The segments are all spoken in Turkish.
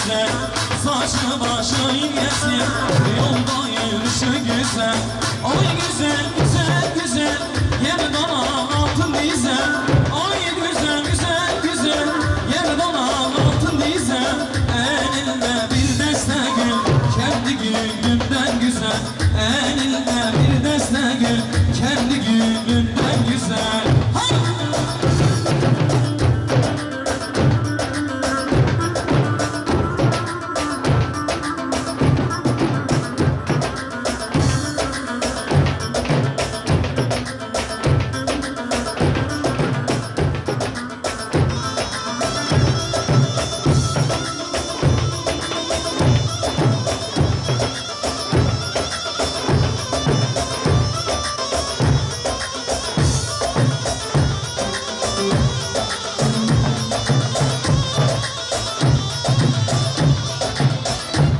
güzel, saçı başı inlesin, yolda yürüyüşü güzel. Ay güzel, güzel, güzel, yer dana altın dizel. Ay güzel, güzel, güzel, yer dana altın dizel. Elinde bir deste gül, kendi gülünden güzel. Elinde bir deste gül, kendi gülünden güzel. Hay!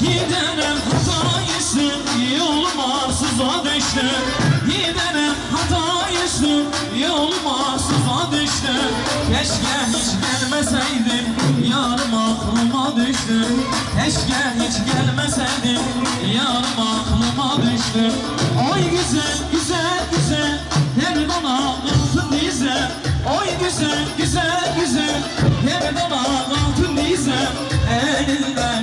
Giderim hatayısın, yolum arsıza düştü. Giderim hatayısın, yolum arsıza düştü. Keşke hiç gelmeseydim, yarım aklıma düştü. Keşke hiç gelmeseydim, yarım aklıma düştü. Ay güzel, güzel, güzel, her bana altın dize. Ay güzel, güzel, güzel, her bana altın dize. Elinde